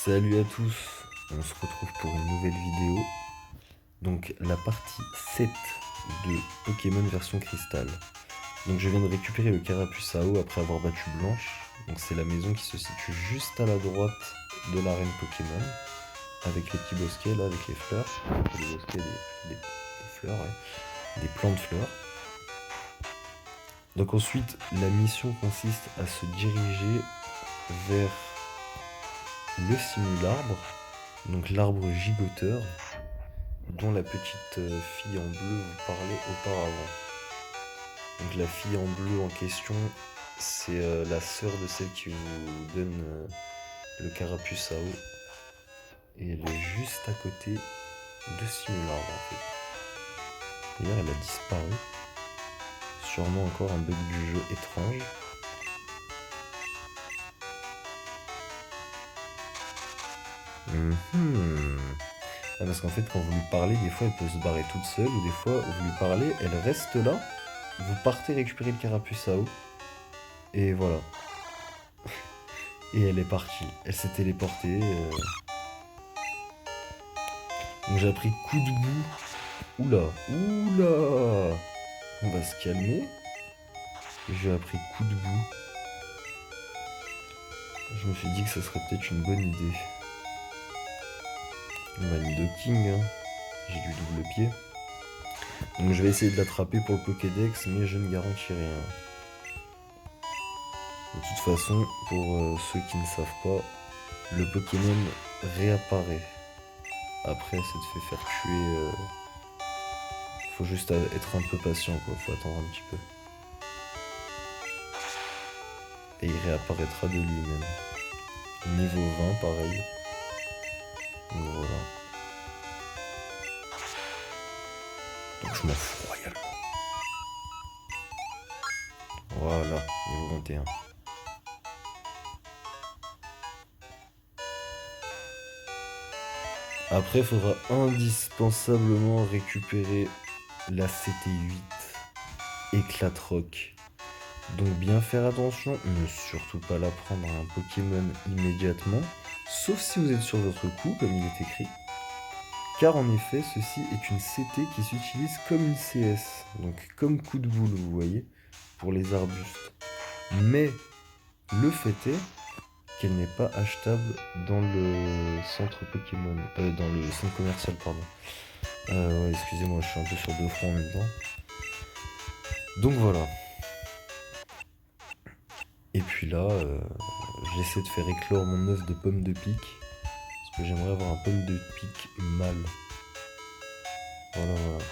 Salut à tous, on se retrouve pour une nouvelle vidéo. Donc la partie 7 de Pokémon version cristal. Donc je viens de récupérer le Carapuce à eau après avoir battu Blanche. Donc c'est la maison qui se situe juste à la droite de l'arène Pokémon. Avec les petits bosquets là, avec les fleurs. Les bosquets des fleurs, ouais. Des plants de fleurs. Donc ensuite la mission consiste à se diriger vers le simularbre. Donc l'arbre gigoteur dont la petite fille en bleu vous parlait auparavant. Donc la fille en bleu en question, c'est la sœur de celle qui vous donne le Carapuce à eau. Et elle est juste à côté de Simularbre en fait. D'ailleurs elle a disparu. Sûrement encore un bug du jeu étrange. Ah, parce qu'en fait quand vous lui parlez, des fois elle peut se barrer toute seule, ou des fois vous lui parlez, elle reste là, vous partez récupérer le Carapuce à eau, et voilà. Et elle est partie, elle s'est téléportée. Donc j'ai appris coup de boue. Oula, oula. On va se calmer. J'ai appris coup de boue. Je me suis dit que ça serait peut-être une bonne idée. Docking, hein. J'ai du double pied. Donc je vais essayer de l'attraper pour le Pokédex, mais je ne garantis rien. De toute façon, pour ceux qui ne savent pas, le Pokémon réapparaît. Après, ça te fait faire tuer. Faut juste être un peu patient, quoi. Faut attendre un petit peu. Et il réapparaîtra de lui-même. Niveau 20, pareil. Donc voilà. Donc je m'en fous royalement. Voilà, niveau 21. Après, il faudra indispensablement récupérer la CT8 Éclatroc. Donc bien faire attention, ne surtout pas la prendre à un Pokémon immédiatement, sauf si vous êtes sur votre coup, comme il est écrit. Car en effet, ceci est une CT qui s'utilise comme une CS, donc comme coup de boule, vous voyez, pour les arbustes. Mais le fait est qu'elle n'est pas achetable dans le centre Pokémon, dans le centre commercial, pardon. Ouais, excusez-moi, je suis un peu sur deux fronts en même temps. Donc voilà. Et puis là, j'essaie de faire éclore mon œuf de pomme de pique. Parce que j'aimerais avoir un pomme de pique mâle. Voilà, voilà.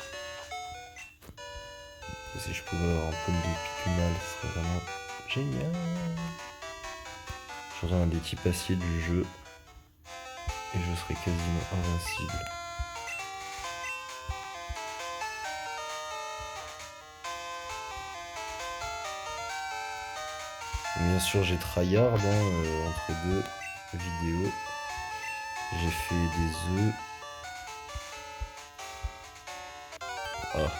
Si je pouvais avoir un pomme de pique mâle, ce serait vraiment génial. J'aurais un des types acier du jeu. Et je serais quasiment invincible. Bien sûr, j'ai tryhard entre deux vidéos. J'ai fait des œufs. Ah.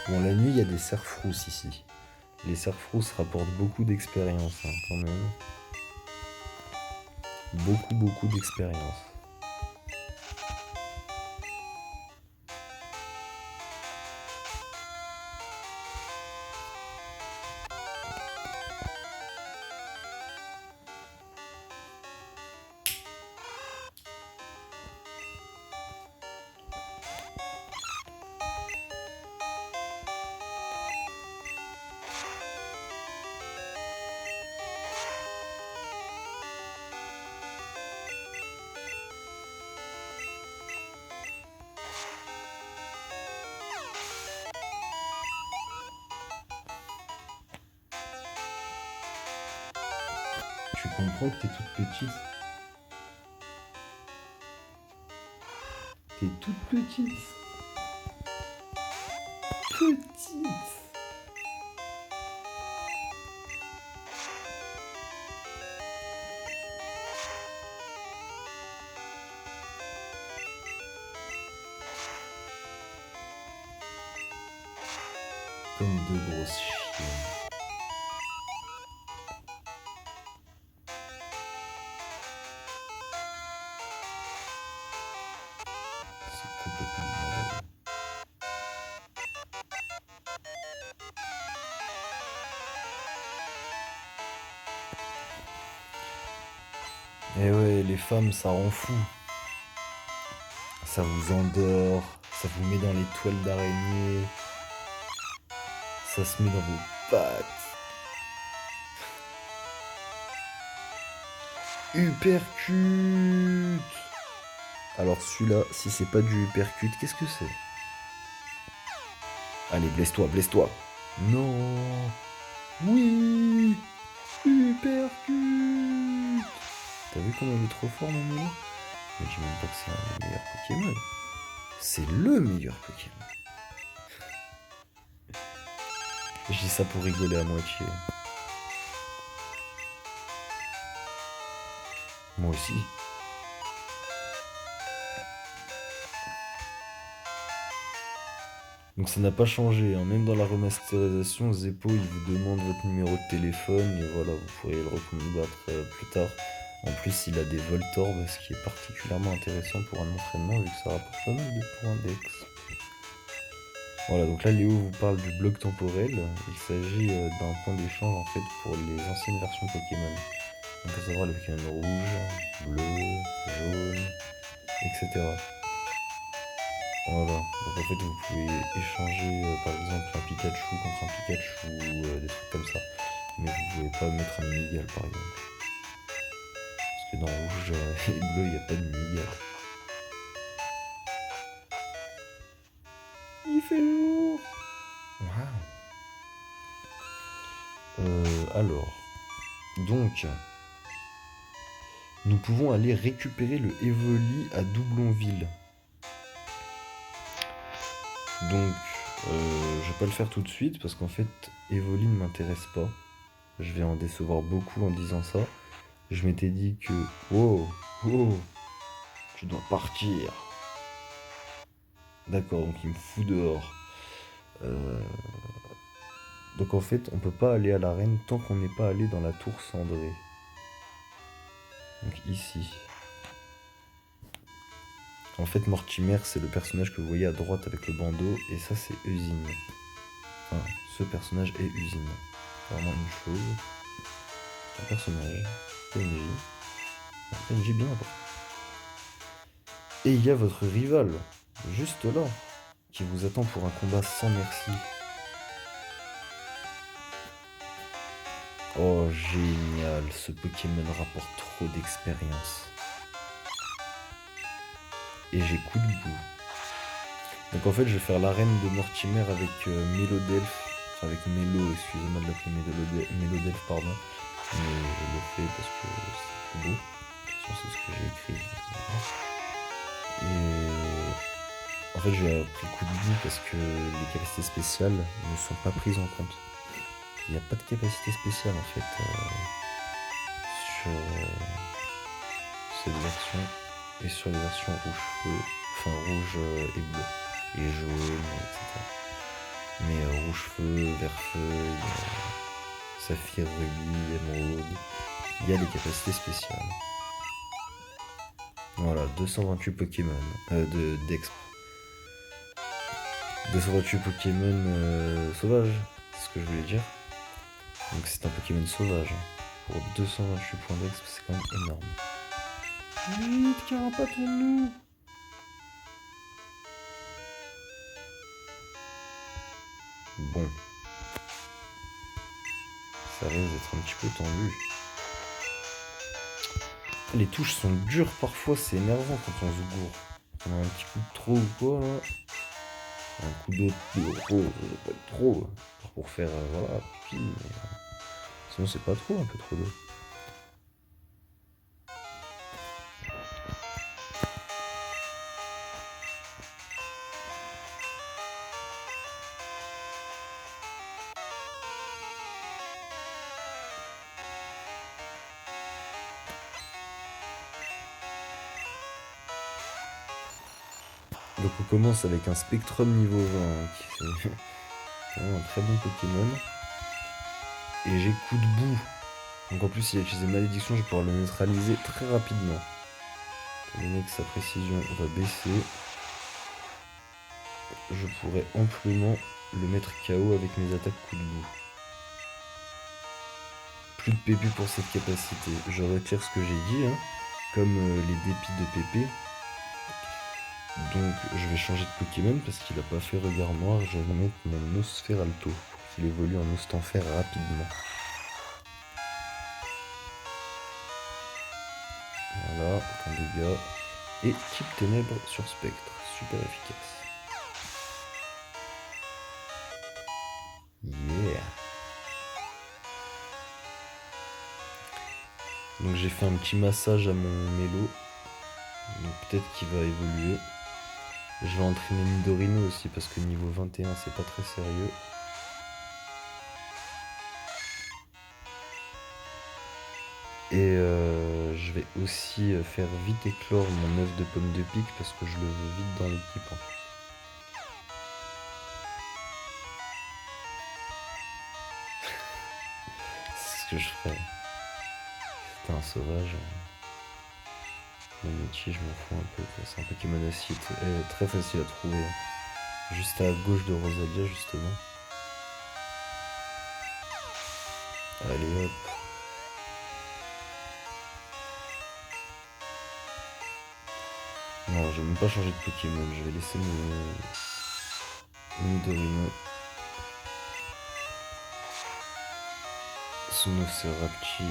Bon, la nuit, il y a des cerfrousses ici. Les cerfrousses rapportent beaucoup d'expérience, hein, quand même. Beaucoup, beaucoup d'expérience. Tu comprends que t'es toute petite. T'es toute petite. Petite. Comme deux grosses chiennes. Et ouais, les femmes, ça rend fou. Ça vous endort, ça vous met dans les toiles d'araignée, ça se met dans vos pattes. Hypercute. Alors celui-là, si c'est pas du hypercute, qu'est-ce que c'est? Allez, blesse-toi, blesse-toi. Non. Oui. Hypercute. T'as vu comment il est trop fort, mon Milo? Mais dis même pas que c'est un des meilleurs Pokémon. C'est le meilleur Pokémon. Je dis ça pour rigoler à moitié. Moi aussi. Donc ça n'a pas changé, hein. Même dans la remasterisation, Zeppo il vous demande votre numéro de téléphone et voilà, vous pourrez le recombattre plus tard. En plus, il a des Voltorbs, ce qui est particulièrement intéressant pour un entraînement vu que ça rapporte pas mal de points d'ex. Voilà, donc là Léo vous parle du bloc temporel. Il s'agit d'un point d'échange en fait pour les anciennes versions Pokémon. On peut savoir les Pokémon rouge, bleu, jaune, etc. Voilà, donc en fait vous pouvez échanger par exemple un Pikachu contre un Pikachu, des trucs comme ça. Mais vous pouvez pas mettre un Minigal par exemple. Parce que dans rouge et bleu il n'y a pas de Minigal. Il fait lourd. Wow. Alors, donc, nous pouvons aller récupérer le Evoli à Doublonville. Donc, je vais pas le faire tout de suite parce qu'en fait, Evoli ne m'intéresse pas. Je vais en décevoir beaucoup en disant ça. Je m'étais dit que, oh, tu dois partir. D'accord, donc il me fout dehors. Donc en fait, on peut pas aller à l'arène tant qu'on n'est pas allé dans la tour cendrée. Donc ici. En fait, Mortimer, c'est le personnage que vous voyez à droite avec le bandeau, et ça, c'est Usine. Enfin, ce personnage est Usine. Vraiment une chose. Un personnage. PNJ. Un PNJ bien important. Et il y a votre rival, juste là, qui vous attend pour un combat sans merci. Oh, génial, ce Pokémon rapporte trop d'expérience. Et j'ai coup de boue. Donc en fait, je vais faire l'arène de Mortimer avec Mélodelph. Enfin, avec Mélo, excusez-moi de l'appeler Mélodelph, pardon. Mais je le fais parce que c'est plus beau. De toute façon, c'est ce que j'ai écrit. Et en fait, j'ai pris coup de boue parce que les capacités spéciales ne sont pas prises en compte. Il n'y a pas de capacité spéciale en fait sur cette version et sur les versions rouge-feu, enfin rouge et bleu, et jaune, etc. Mais rouge-feu, vert-feu, saphir, rubis, émeraude, il y a des capacités spéciales. Voilà, 228 Pokémon de d'exp. 228 Pokémon sauvages, c'est ce que je voulais dire. Donc c'est un Pokémon sauvage. Pour 228 points d'exp, c'est quand même énorme. Vite, carapatons-nous. Bon. Ça risque d'être un petit peu tendu. Les touches sont dures parfois, c'est énervant quand on se gourre. On a un petit coup de trop ou quoi là. Un coup de trop, ça doit pas être trop. Pour faire, voilà, pipi, mais sinon c'est pas trop, un peu trop d'eau. Donc on commence avec un Spectrum niveau 20, qui est vraiment un très bon Pokémon. Et j'ai coup de boue. Donc en plus il a utilisé malédiction, je vais pouvoir le neutraliser très rapidement. Étant donné que sa précision va baisser, je pourrais amplement le mettre KO avec mes attaques coup de boue. Plus de PB pour cette capacité. Je retire ce que j'ai dit, hein. comme les dépits de Pépé. Donc je vais changer de Pokémon parce qu'il a pas fait regard noir. Je vais mettre mon Nosferalto pour qu'il évolue en Ostenfer rapidement. Voilà, aucun dégât. Et type ténèbres sur spectre, super efficace. Yeah. Donc j'ai fait un petit massage à mon Mélo. Donc peut-être qu'il va évoluer. Je vais entraîner Nidorino aussi parce que niveau 21 c'est pas très sérieux. Et je vais aussi faire vite éclore mon œuf de pomme de pique parce que je le veux vite dans l'équipe. C'est ce que je ferais. C'était un sauvage. Mon métier, je m'en fous un peu. C'est un Pokémon acier très facile à trouver. Juste à gauche de Rosalia, justement. Allez hop. Non, je vais même pas changer de Pokémon. Je vais laisser mon Nidorino. Son Ocerapchi,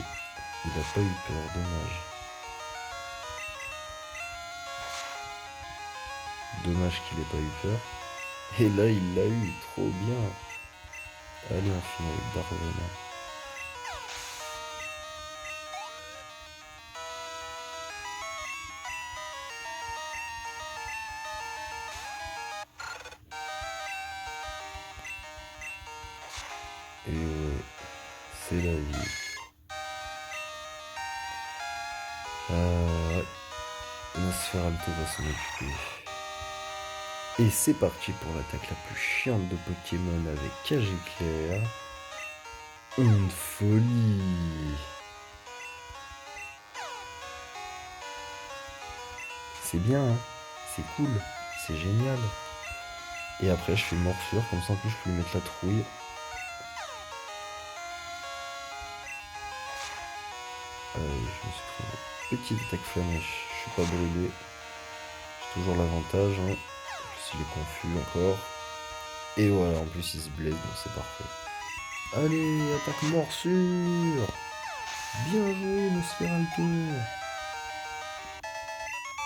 il a pas eu peur, dommage. Dommage qu'il ait pas eu peur. Et là, il l'a eu, trop bien. Allez, on finit avec Darvena. Et ouais, c'est la vie. Ouais. Nosferalto va s'en occuper. Et c'est parti pour l'attaque la plus chiante de Pokémon avec Cage Éclair. Une folie. C'est bien, hein. C'est cool. C'est génial. Et après, je fais morsure, comme ça en plus je peux lui mettre la trouille. Je me suis pris une petite attaque flamme, je suis pas brûlé. J'ai toujours l'avantage, hein. En plus il est confus encore. Et voilà, en plus il se blesse, donc c'est parfait. Allez, attaque morsure. Bien joué, Nosferalto.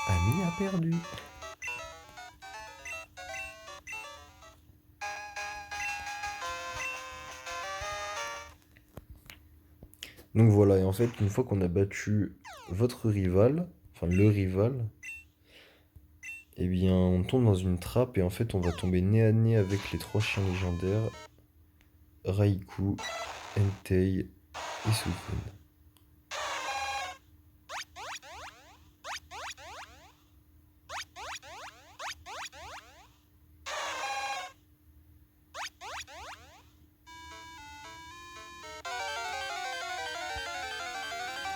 Ami a perdu. Donc voilà, et en fait, une fois qu'on a battu votre rival, enfin le rival, eh bien on tombe dans une trappe et en fait on va tomber nez à nez avec les 3 chiens légendaires, Raikou, Entei et Suicune.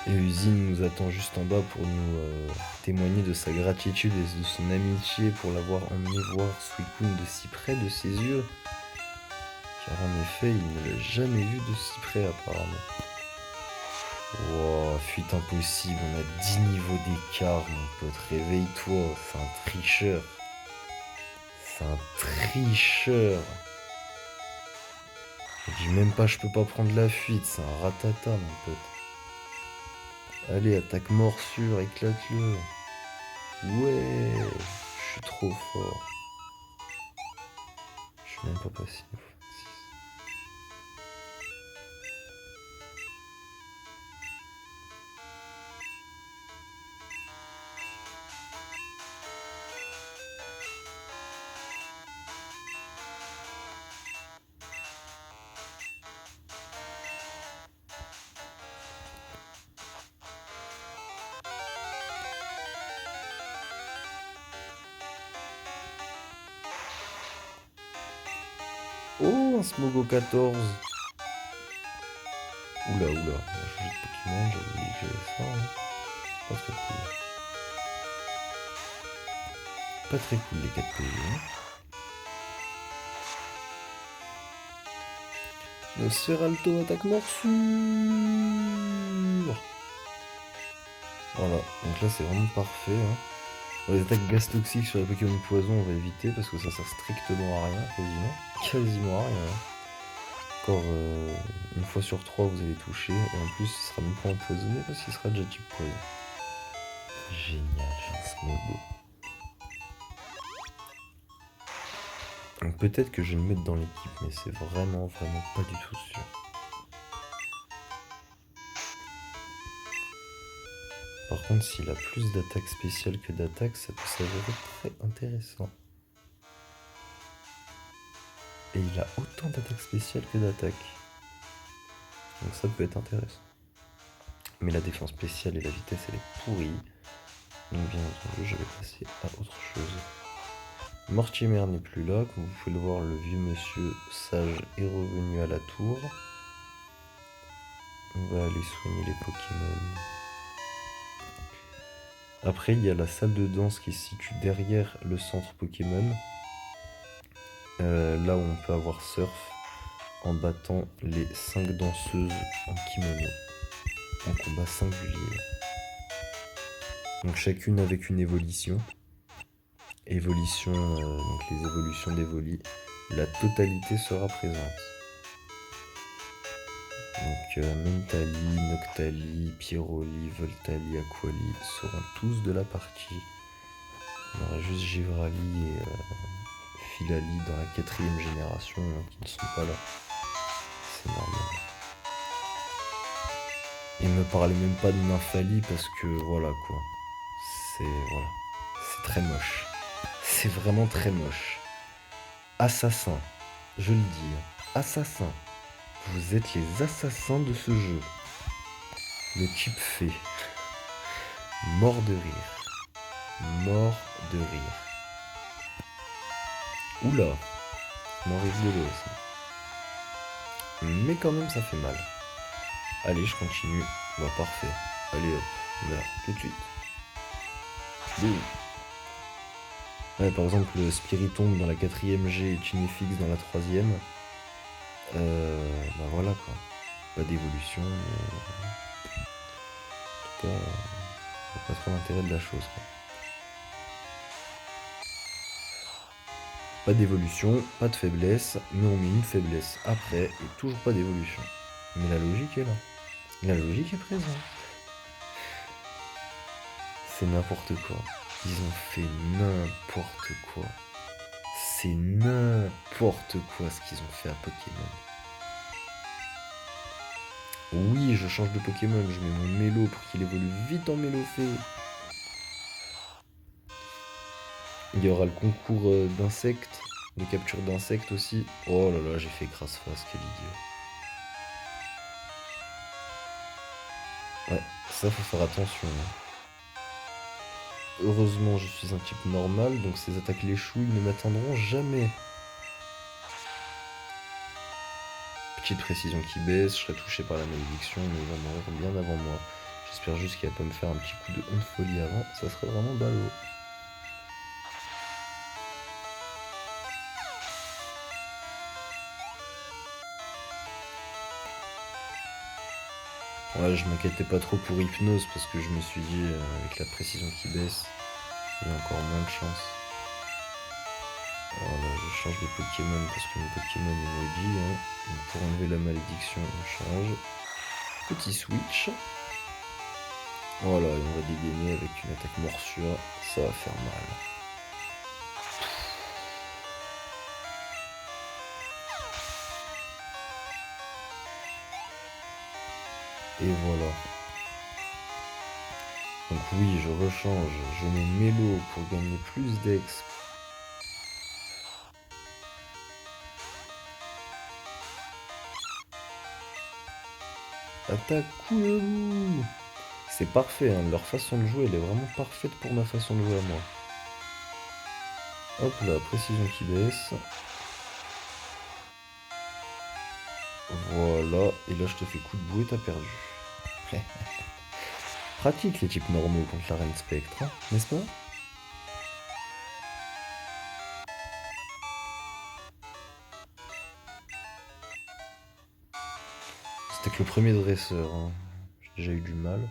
Et Usine nous attend juste en bas pour nous témoigner de sa gratitude et de son amitié pour l'avoir emmené voir Suicune de si près de ses yeux. Car en effet, il ne l'a jamais vu de si près apparemment. Wow, fuite impossible, on a 10 niveaux d'écart, mon pote, réveille-toi, c'est un tricheur. C'est un tricheur. Je dis même pas je peux pas prendre la fuite, c'est un ratata mon pote. Allez, attaque morsure, éclate-le. Ouais, je suis trop fort. Je suis même pas passif. Oh, un Smogo 14. Oula, oula, on a changé de Pokémon, j'avais oublié que j'avais ça. Hein. Pas très cool. Pas très cool les 4 PV. Hein. Nosferalto attaque morsure. Voilà, donc là c'est vraiment parfait. Hein. Bon, les attaques gaz toxiques sur les Pokémon poison, on va éviter parce que ça sert strictement à rien, quasiment. Quasiment à rien. Hein. Encore une fois sur 3 vous allez toucher, et en plus il sera même pas empoisonné parce qu'il sera déjà type poison. Génial, j'ai un Smogo. Donc peut-être que je vais le mettre dans l'équipe, mais c'est vraiment pas du tout sûr. Par contre, s'il a plus d'attaques spéciales que d'attaques, ça peut s'avérer très intéressant. Et il a autant d'attaques spéciales que d'attaques. Donc ça peut être intéressant. Mais la défense spéciale et la vitesse, elle est pourrie. Donc bien entendu, je vais passer à autre chose. Mortimer n'est plus là. Comme vous pouvez le voir, le vieux monsieur sage est revenu à la tour. On va aller soigner les Pokémon. Après, il y a la salle de danse qui se situe derrière le centre Pokémon. Là où on peut avoir surf en battant les 5 danseuses en kimono. En combat singulier. Donc chacune avec une évolution. Donc les évolutions d'Evoli. La totalité sera présente. Donc Mentali, Noctali, Pyroli, Voltali, Aquali seront tous de la partie. On aura juste Givrali et Filali dans la 4ème génération qui ne sont pas là. C'est normal. Et me parlez même pas de Nymphali parce que voilà quoi. C'est très moche. C'est vraiment très moche. Assassin, je le dis. Assassin. Vous êtes les assassins de ce jeu. Le type fée. Mort de rire. Mort de rire. Oula. Mort rigolo ça. Mais quand même ça fait mal. Allez, je continue. Bah parfait. Allez hop, meurs tout de suite. Boum. Ouais, par exemple, le Spiritomb dans la 4ème G et Tunifix dans la 3ème. Bah voilà quoi. Pas d'évolution. Mais... En tout cas, pas trop l'intérêt de la chose quoi. Pas d'évolution, pas de faiblesse, mais on met une faiblesse après et toujours pas d'évolution. Mais la logique est là. La logique est présente. C'est n'importe quoi. Ils ont fait n'importe quoi. C'est n'importe quoi ce qu'ils ont fait à Pokémon. Oui, je change de Pokémon, je mets mon Mélo pour qu'il évolue vite en Mélofée. Il y aura le concours d'insectes, de capture d'insectes aussi. Oh là là, j'ai fait crasse face, quel idiot. Ouais, ça faut faire attention. Heureusement, je suis un type normal, donc ces attaques les chouilles ne m'atteindront jamais. Petite précision qui baisse, je serai touché par la malédiction, mais il va mourir bien avant moi. J'espère juste qu'il va pas me faire un petit coup de honte folie avant, ça serait vraiment ballot. Ouais, je m'inquiétais pas trop pour Hypnose parce que je me suis dit, avec la précision qui baisse, il y a encore moins de chance. Voilà, je change de Pokémon parce que mon Pokémon est maudit. Hein. Donc pour enlever la malédiction, on change. Petit switch. Voilà, et on va dégainer avec une attaque morsure. Ça va faire mal. Et voilà. Donc oui, je rechange. Je mets Mélo pour gagner plus d'ex. Attaque Kouloulou. C'est parfait, hein. Leur façon de jouer, elle est vraiment parfaite pour ma façon de jouer à moi. Hop là, précision qui baisse. Voilà, et là je te fais coup de bouée, t'as perdu. Pratique les types normaux contre la reine spectre, hein, n'est-ce pas? C'était que le premier dresseur, hein. J'ai déjà eu du mal.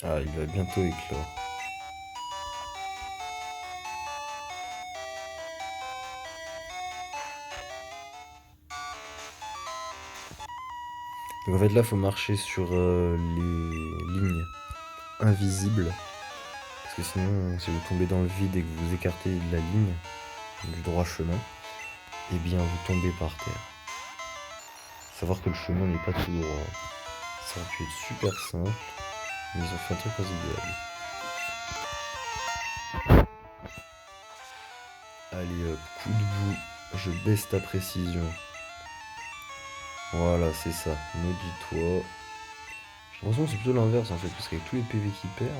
Ah, il va bientôt éclore. Donc en fait là, faut marcher sur les lignes invisibles. Parce que sinon, si vous tombez dans le vide et que vous écartez de la ligne, du droit chemin, eh bien vous tombez par terre. Savoir que le chemin n'est pas tout droit. Ça aurait pu être super simple, mais ils ont fait un truc idéal. Allez hop, coup de bout, je baisse ta précision. Voilà, c'est ça, maudis-toi. J'ai l'impression que c'est plutôt l'inverse en fait, parce qu'avec tous les PV qui perd,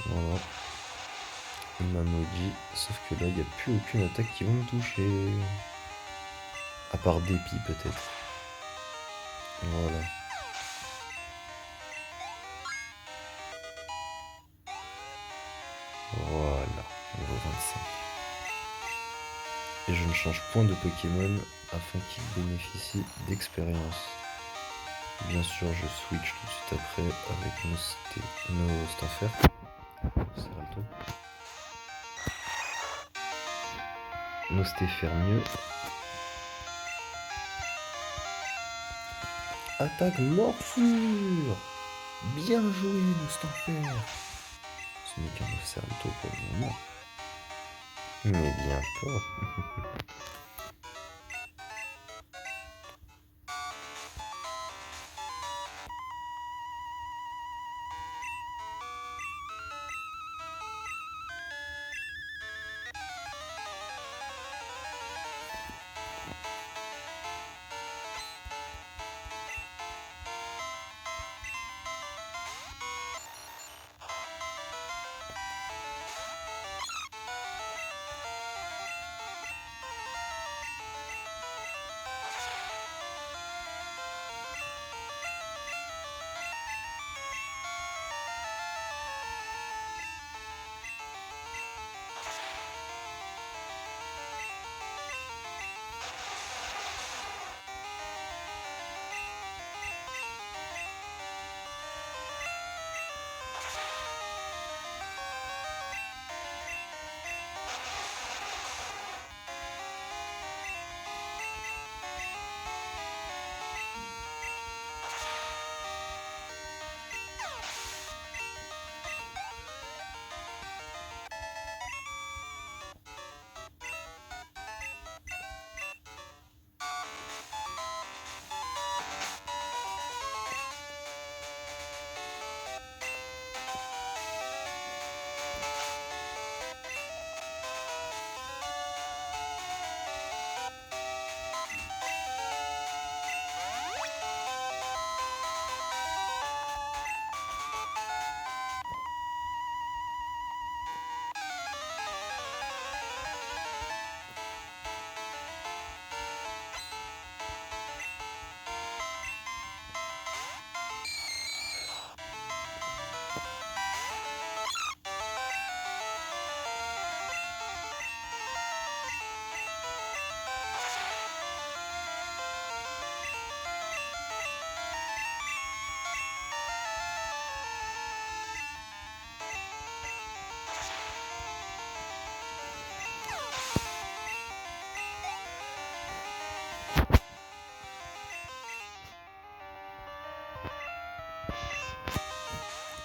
voilà, il m'a maudit. Sauf que là, il n'y a plus aucune attaque qui va me toucher. À part dépit peut-être. Voilà. Voilà, niveau 25. Et je ne change point de Pokémon afin qu'il bénéficie d'expérience. Bien sûr, je switch tout de suite après avec nos Stanfer. Seralto. Nos Stépherne. Attaque morsure. Bien joué, nos Stanfer. Ce n'est qu'un Seralto pour le moment. Mais bientôt.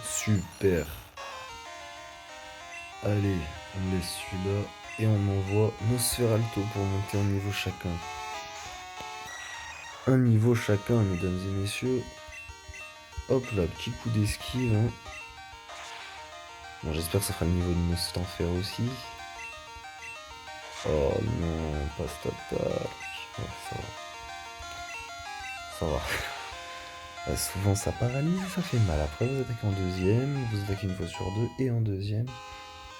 Super. Allez, on laisse celui-là et on envoie nos Sferalto pour monter en niveau chacun. Un niveau chacun, mesdames et messieurs. Hop là, petit coup d'esquive. Hein. Bon, j'espère que ça fera le niveau de nos Stanfer aussi. Oh non, pas cette attaque. Ouais, ça va. Ça va. Souvent ça paralyse et ça fait mal. Après vous attaquez en deuxième, vous attaquez une fois sur deux et en deuxième.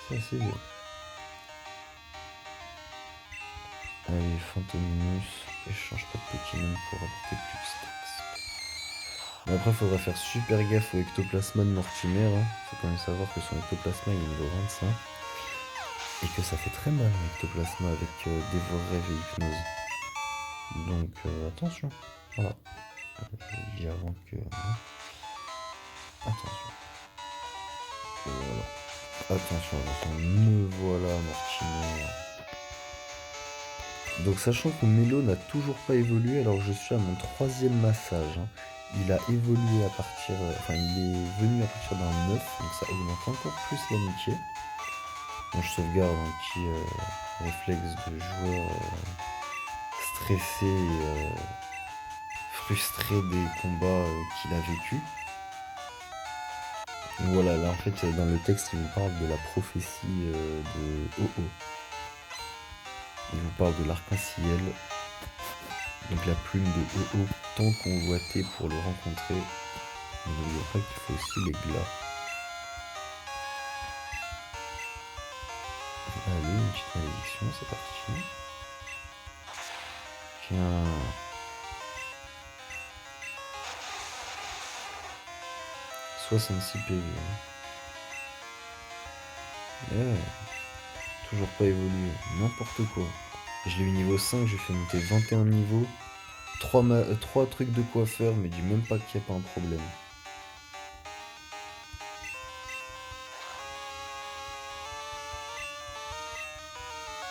C'est assez bien. Allez, Fantominus, échange pas de Pokémon pour apporter plus de stacks. Mais après faudra faire super gaffe au Ectoplasma de Mortimer. Hein. Faut quand même savoir que son Ectoplasma il est niveau 25. Et que ça fait très mal un Ectoplasma avec Dévore Rêve et Hypnose. Donc attention. Voilà. Je le dis avant que. Hein. Attention. Voilà. Attention, me voilà, Mortimer. Donc sachant que mon mélo n'a toujours pas évolué alors que je suis à mon 3e massage. Hein. Il a évolué à partir... Enfin, il est venu à partir d'un 9, donc ça augmente encore plus l'amitié. Donc je sauvegarde un petit réflexe de joueur stressé et frustré des combats qu'il a vécu. Voilà, là en fait dans le texte il vous parle de la prophétie de Oh-Oh. Il vous parle de l'arc-en-ciel, donc la plume de Oh-Oh, tant convoitée pour le rencontrer. Mais n'oubliez pas qu'il faut aussi l'éclat. Allez, une petite malédiction, c'est parti. Tiens. « 66 PV. Ouais. Toujours pas évolué. N'importe quoi. Je l'ai eu niveau 5, j'ai fait monter 21 niveaux. 3 trucs de coiffeur, mais dis même pas qu'il n'y a pas un problème.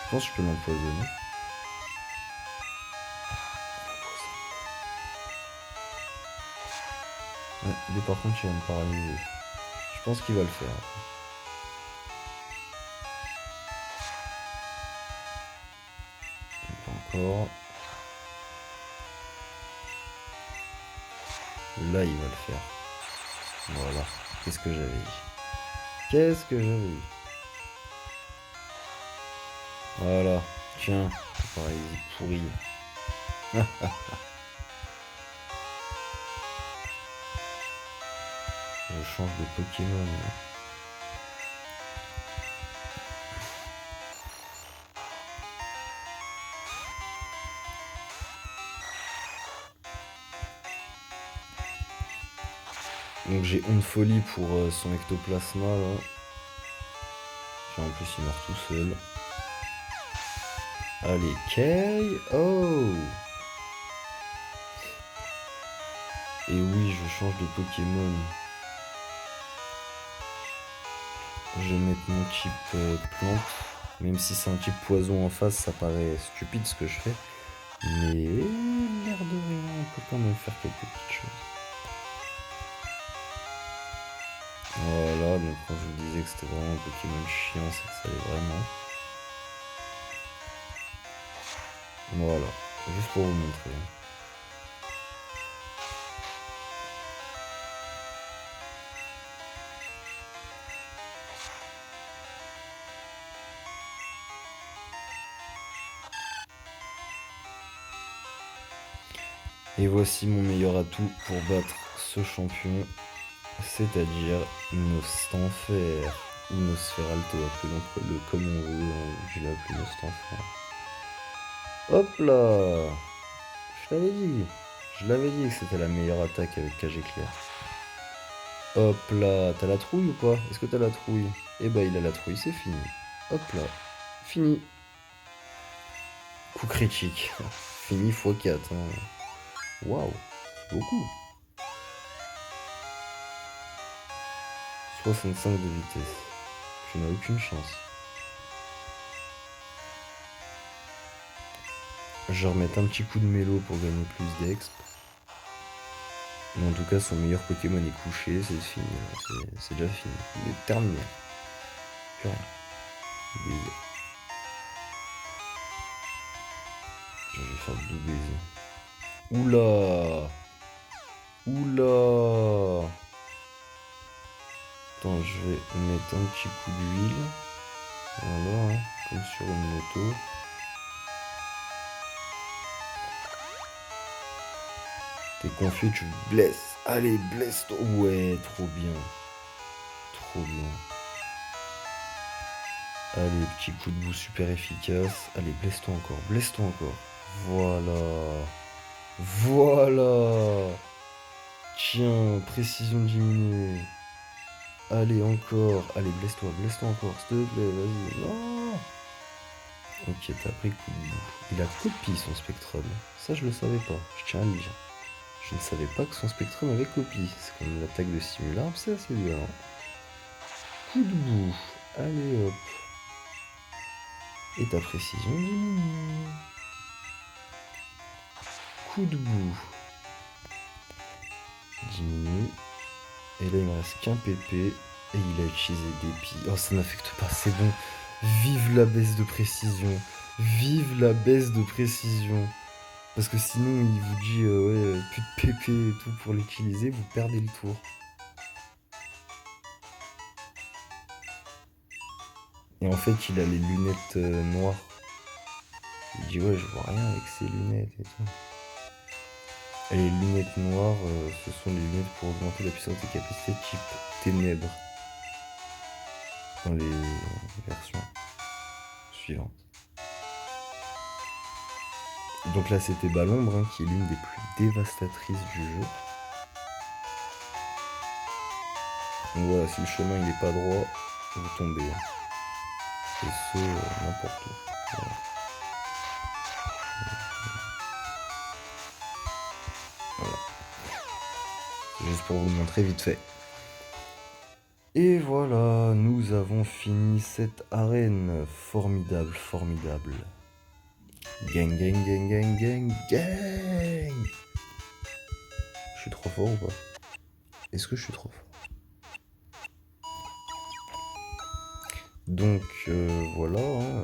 Je pense que je peux l'empoisonner. Ouais, lui par contre il va me paralyser. Je pense qu'il va le faire. Pas encore. Là il va le faire. Voilà. Qu'est-ce que j'avais dit? Qu'est-ce que j'avais dit? Voilà. Tiens. Paralysie pourrie. Je change de Pokémon. Donc j'ai Onde Folie pour son ectoplasma là. En plus il meurt tout seul. Allez, KO. Et oui, je change de Pokémon. Je vais mettre mon type plante. Même si c'est un type poison en face, ça paraît stupide ce que je fais. Mais l'air de rien, on peut quand même faire quelques petites choses. Voilà, donc quand je vous disais que c'était vraiment un Pokémon chiant, c'est que ça allait vraiment. Voilà, juste pour vous montrer. Et voici mon meilleur atout pour battre ce champion, c'est-à-dire Nostanfer, ou Nosferalto, appelons-le comme on veut, je l'ai appelé Nostanfer. Hop là! Je l'avais dit que c'était la meilleure attaque avec cage éclair. Hop là, t'as la trouille ou pas? Est-ce que t'as la trouille? Eh bah il a la trouille, c'est fini. Hop là, fini. Coup critique, fini x4. Hein. Waouh, beaucoup. 65 de vitesse. Tu n'as aucune chance. Je vais remettre un petit coup de mélo pour gagner plus d'exp. Mais en tout cas, son meilleur Pokémon est couché, c'est fini. C'est déjà fini. Il est terminé. Plus rien. Baiser. Je vais faire deux baisers. Oula! Oula! Attends, je vais mettre un petit coup d'huile. Voilà, hein, comme sur une moto. T'es confus, tu blesses. Allez, blesse-toi. Ouais, trop bien. Trop bien. Allez, petit coup de bout super efficace. Allez, blesse-toi encore. Blesse-toi encore. Voilà. Voilà. Tiens, précision diminuée. Allez, encore. Allez, blesse-toi encore. S'il te plaît, vas-y. Non. Ok, t'as pris coup de bout. Il a copie son Spectrum. Ça, je le savais pas. Je tiens à le dire. Je ne savais pas que son Spectrum avait copie. C'est comme l'attaque de Simularbre, c'est assez violent. Coup de boue. Allez hop. Et ta précision diminue. Coup de boue. Diminue. Et là il me reste qu'un PP. Et il a utilisé dépit. Oh ça n'affecte pas, c'est bon. Vive la baisse de précision. Vive la baisse de précision. Parce que sinon il vous dit ouais, plus de PP et tout pour l'utiliser, vous perdez le tour. Et en fait il a les lunettes noires. Il dit ouais je vois rien avec ces lunettes et tout. Et les lunettes noires, ce sont les lunettes pour augmenter la puissance des capacités type ténèbres. Dans les versions suivantes. Donc là c'était Balombre hein, qui est l'une des plus dévastatrices du jeu. Donc voilà, si le chemin il est pas droit, vous tombez. Hein. Et ce, n'importe où. Voilà. Voilà. C'est juste pour vous montrer vite fait. Et voilà, nous avons fini cette arène. Formidable, formidable. Gang, gang, gang, gang, gang, gang. Je suis trop fort ou pas? Est-ce que je suis trop fort? Donc voilà, hein,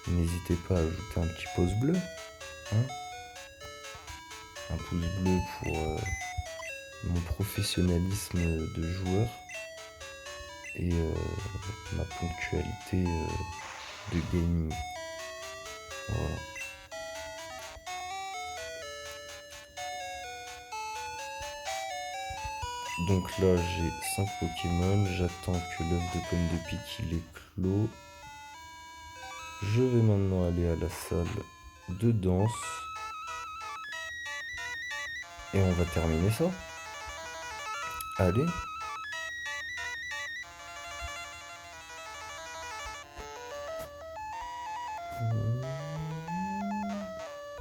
n'hésitez pas à ajouter un petit pouce bleu. Hein, un pouce bleu pour mon professionnalisme de joueur et ma ponctualité de gaming. Voilà. Donc là j'ai 5 Pokémon, j'attends que l'œuf de pomme de pique il est clos. Je vais maintenant aller à la salle de danse. Et on va terminer ça. Allez.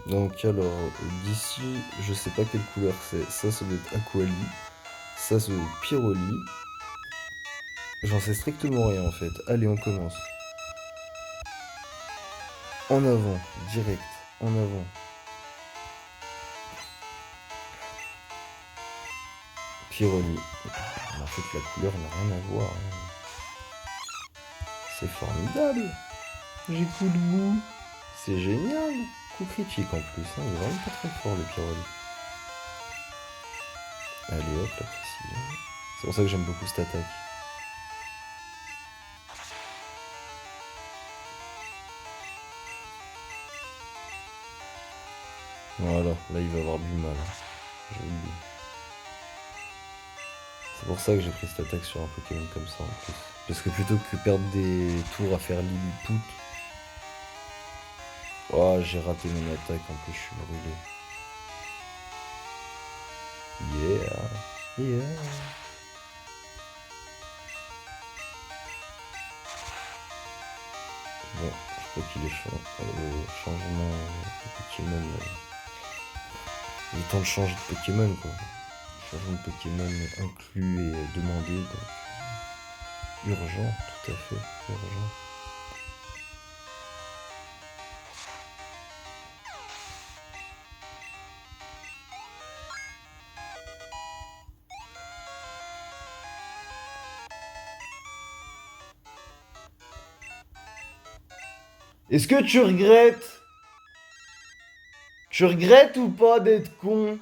Donc alors, d'ici, je sais pas quelle couleur c'est. Ça doit être Aquali. Ça doit être Pyroli. J'en sais strictement rien en fait. Allez, on commence. En avant, direct. En avant. Pyroli. En fait, la couleur n'a rien à voir. Hein. C'est formidable. J'ai coup de boue. C'est génial. Coup critique en plus. Hein. Il est vraiment pas très fort le Pyroli. Allez hop, la précision. C'est pour ça que j'aime beaucoup cette attaque. Voilà, là il va avoir du mal. J'ai oublié. C'est pour ça que j'ai pris cette attaque sur un Pokémon comme ça en plus. Parce que plutôt que perdre des tours à faire Lilliput. Oh, j'ai raté mon attaque en plus, je suis brûlé. Yeah. Yeah. Bon, je crois qu'il est changement de Pokémon. Il est temps de changer de Pokémon quoi. Changement de Pokémon inclus et demandé. Donc urgent, tout à fait, urgent. Est-ce que tu regrettes? Tu regrettes ou pas d'être con?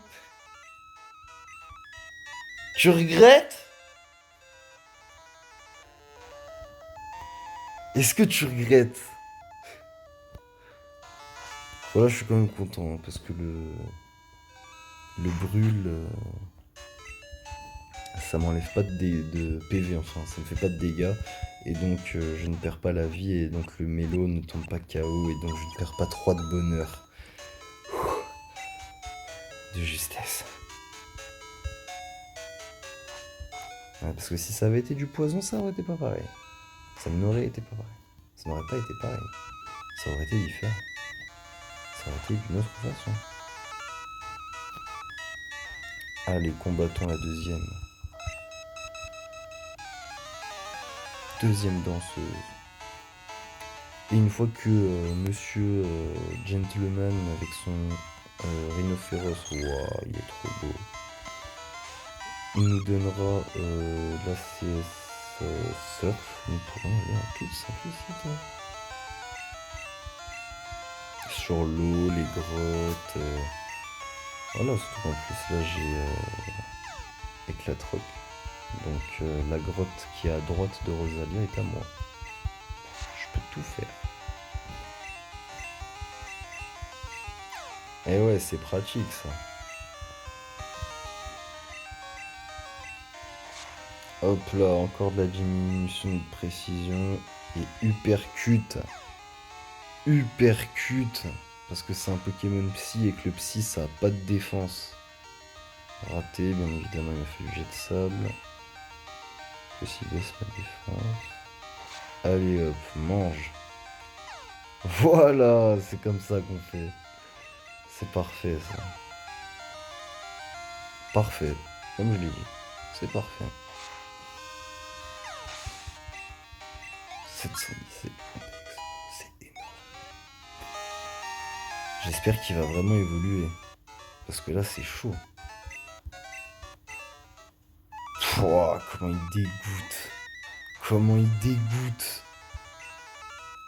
Tu regrettes? Est-ce que tu regrettes? Voilà, je suis quand même content hein, parce que le brûle, ça m'enlève pas de PV, enfin, ça me fait pas de dégâts. Et donc, je ne perds pas la vie et donc le mélo ne tombe pas KO et donc je ne perds pas 3 de bonheur. De justesse. Ouais, parce que si ça avait été du poison, ça aurait été pas pareil. Ça n'aurait été pas pareil. Ça n'aurait pas été pareil. Ça aurait été différent. Ça aurait été d'une autre façon. Allez, combattons la deuxième. Deuxième danseuse. Et une fois que Monsieur Gentleman avec son rhinocéros, waouh, il est trop beau. Il nous donnera la CS Surf. Nous pourrons aller en toute simplicité. Sur l'eau, les grottes. Voilà, surtout en plus là j'ai Éclate-Roc. Donc la grotte qui est à droite de Rosalia est à moi. Je peux tout faire. Et ouais, c'est pratique ça. Hop là, encore de la diminution de précision. Et Uppercut. Uppercut. Parce que c'est un Pokémon Psy et que le Psy ça a pas de défense. Raté, bien évidemment, il m'a fait le jet de sable. Possible baisse ma défense. Allez hop, mange. Voilà, c'est comme ça qu'on fait. C'est parfait ça. Parfait, comme je l'ai dit. C'est parfait. 717. C'est énorme. J'espère qu'il va vraiment évoluer. Parce que là, c'est chaud. Pouah, comment il dégoûte. Comment il dégoûte.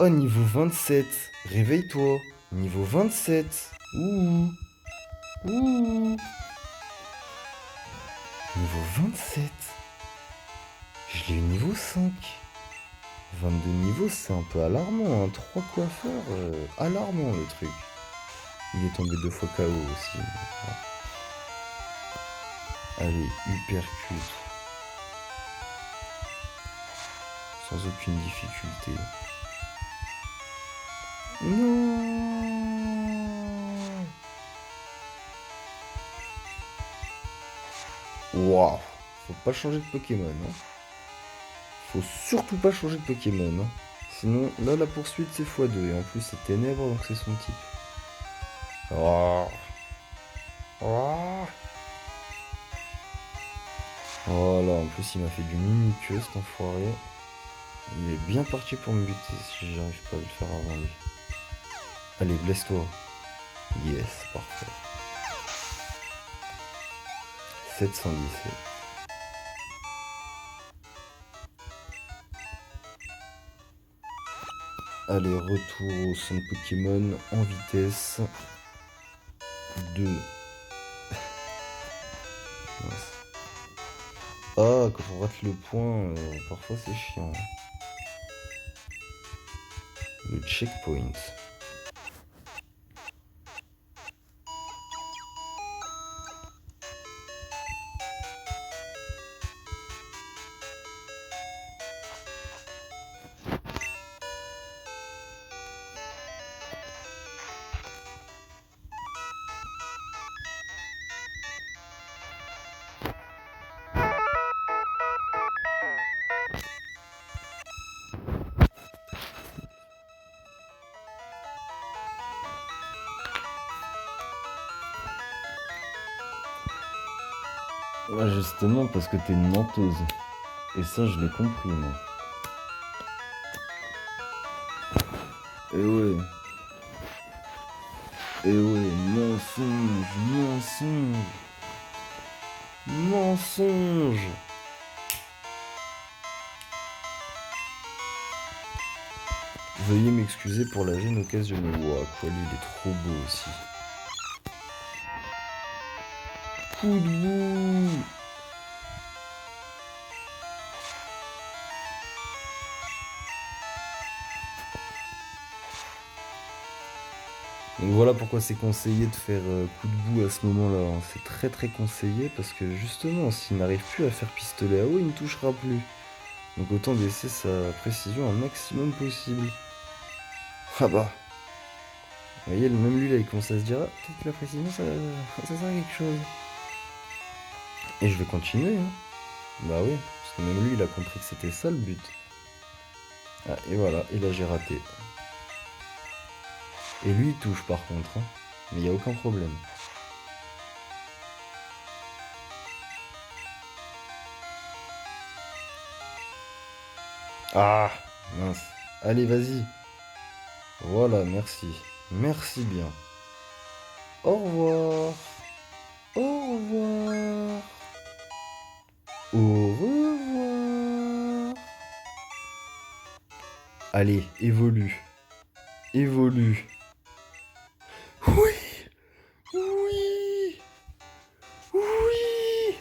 Oh, niveau 27. Réveille-toi. Niveau 27. Ouh. Ouh. Niveau 27. Je l'ai eu niveau 5. 22 niveaux, c'est un peu alarmant. Hein. 3 coiffeurs. Alarmant le truc. Il est tombé 2 fois KO aussi. Allez, Uppercut. Sans aucune difficulté. Non. Waouh. Faut pas changer de Pokémon. Hein. Faut surtout pas changer de Pokémon. Hein. Sinon, là, la poursuite, c'est x2. Et en plus, c'est ténèbres, donc c'est son type. Oh. Oh. Voilà, en plus, il m'a fait du mini-queue, cet enfoiré. Il est bien parti pour me buter si j'arrive pas à le faire avant lui. Allez, blesse-toi. Yes, parfait. 717. Allez, retour au centre Pokémon en vitesse. 2. Ah, quand on rate le point, parfois c'est chiant. Le checkpoint. Ouais, justement, parce que t'es une menteuse. Et ça, je l'ai compris, moi. Et ouais. Et ouais, mensonge, mensonge. Mensonge. Veuillez m'excuser pour la gêne occasionnée. Ouah, Quali, il est trop beau aussi. Coup de boue. Donc voilà pourquoi c'est conseillé de faire coup de boue à ce moment-là. Hein. C'est très très conseillé parce que justement, s'il n'arrive plus à faire pistolet à eau, il ne touchera plus. Donc autant baisser sa précision un maximum possible. Ah bah. Vous voyez, même lui là, il commence à se dire, ah, peut-être que la précision, ça sert à quelque chose. Et je vais continuer. Hein. Bah oui, parce que même lui, il a compris que c'était ça le but. Ah, et voilà, et là j'ai raté. Et lui, il touche par contre. Hein. Mais il n'y a aucun problème. Ah, mince. Allez, vas-y. Voilà, merci. Merci bien. Au revoir. Au revoir. Au revoir. Allez, évolue. Évolue. Oui. Oui. Oui.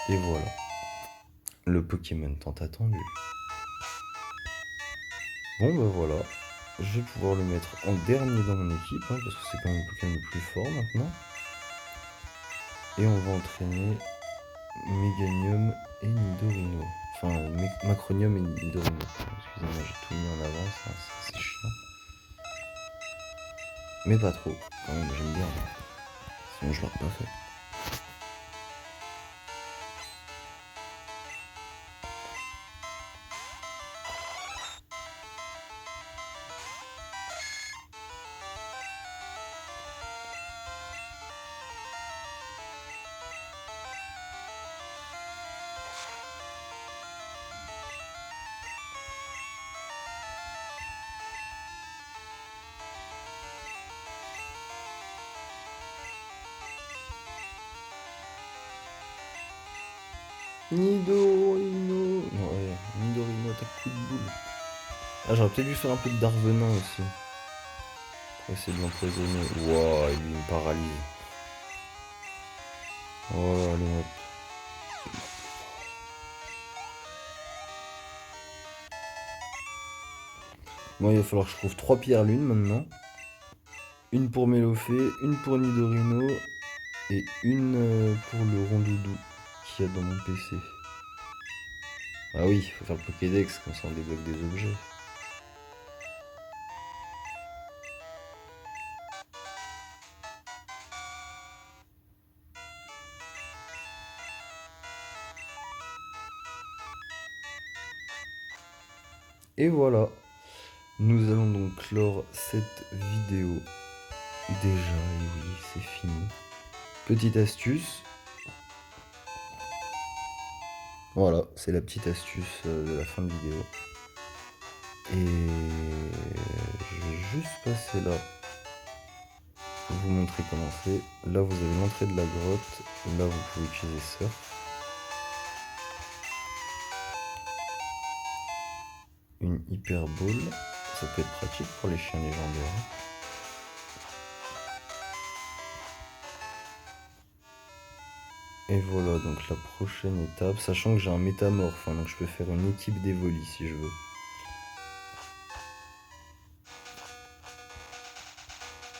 Et voilà. Le Pokémon tant attendu. Bon bah voilà. Je vais pouvoir le mettre en dernier dans mon équipe, hein, parce que c'est quand même le Pokémon le plus fort maintenant. Et on va entraîner Meganium et Nidorino. Enfin, Macronium et Nidorino. Excusez-moi, j'ai tout mis en avance, hein, c'est chiant. Mais pas trop, quand même, j'aime bien. Sinon je l'aurais pas fait. Nidorino. Ouais, Nidorino attaque coup de boule. Ah, j'aurais peut-être dû faire un peu de Darvenin aussi. Pour essayer de l'empoisonner. Wouah, lui il me paralyse. Oh, allez hop. Bon, il va falloir que je trouve 3 pierres lune maintenant. Une pour Mélofée, une pour Nidorino et une pour le rondoudou qu'il y a dans mon PC. Ah oui, il faut faire le Pokédex, comme ça on débloque des objets. Et voilà, nous allons donc clore cette vidéo. Déjà, et oui, c'est fini. Petite astuce. Voilà, c'est la petite astuce de la fin de vidéo. Et je vais juste passer là pour vous montrer comment c'est. Là, vous avez l'entrée de la grotte. Là, vous pouvez utiliser Surf. Une Hyper Ball. Ça peut être pratique pour les chiens légendaires. Et voilà donc la prochaine étape, sachant que j'ai un métamorphe, hein, donc je peux faire une équipe d'Evoli si je veux.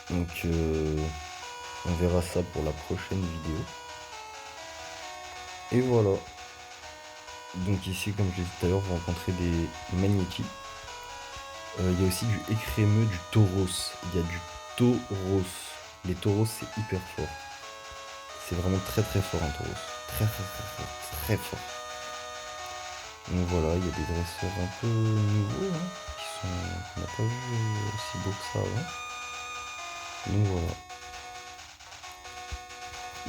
Donc on verra ça pour la prochaine vidéo. Et voilà. Donc ici, comme je l'ai dit tout à l'heure, vous rencontrez des magnétiques. Il y a aussi du écrémeux, du tauros. Il y a du tauros. Les tauros, c'est hyper fort. C'est vraiment très très fort un tauros. Très très très fort. Très fort. Donc voilà, il y a des dresseurs un peu nouveaux, hein, qu'on n'a pas vu aussi beau que ça avant. Donc voilà.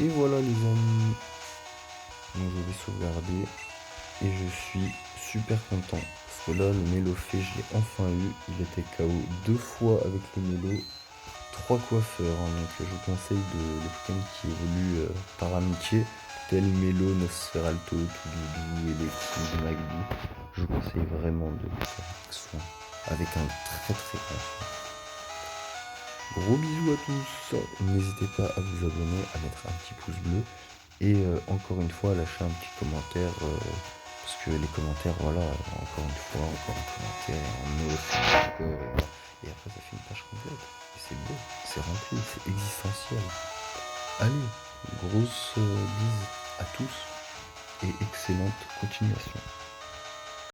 Et voilà les amis. Donc je vais sauvegarder. Et je suis super content. Parce que là, le Mélofée, je l'ai enfin eu. Il était KO 2 fois avec le Mélo. 3 coiffeurs. Hein, donc je vous conseille de Pokémon qui évolue par amitié. Tel Mélo, Nosferalto, Toudoudou et les petits de Magby. Je vous conseille vraiment de le faire avec soin. Avec un très très grand soin. Gros bisous à tous. N'hésitez pas à vous abonner, à mettre un petit pouce bleu. Et encore une fois, à lâcher un petit commentaire. Parce que les commentaires, voilà, encore une fois, encore un commentaire, un autre, encore. Et après, ça fait une page complète. Et c'est beau, c'est rempli, c'est existentiel. Allez, grosse bise à tous et excellente continuation.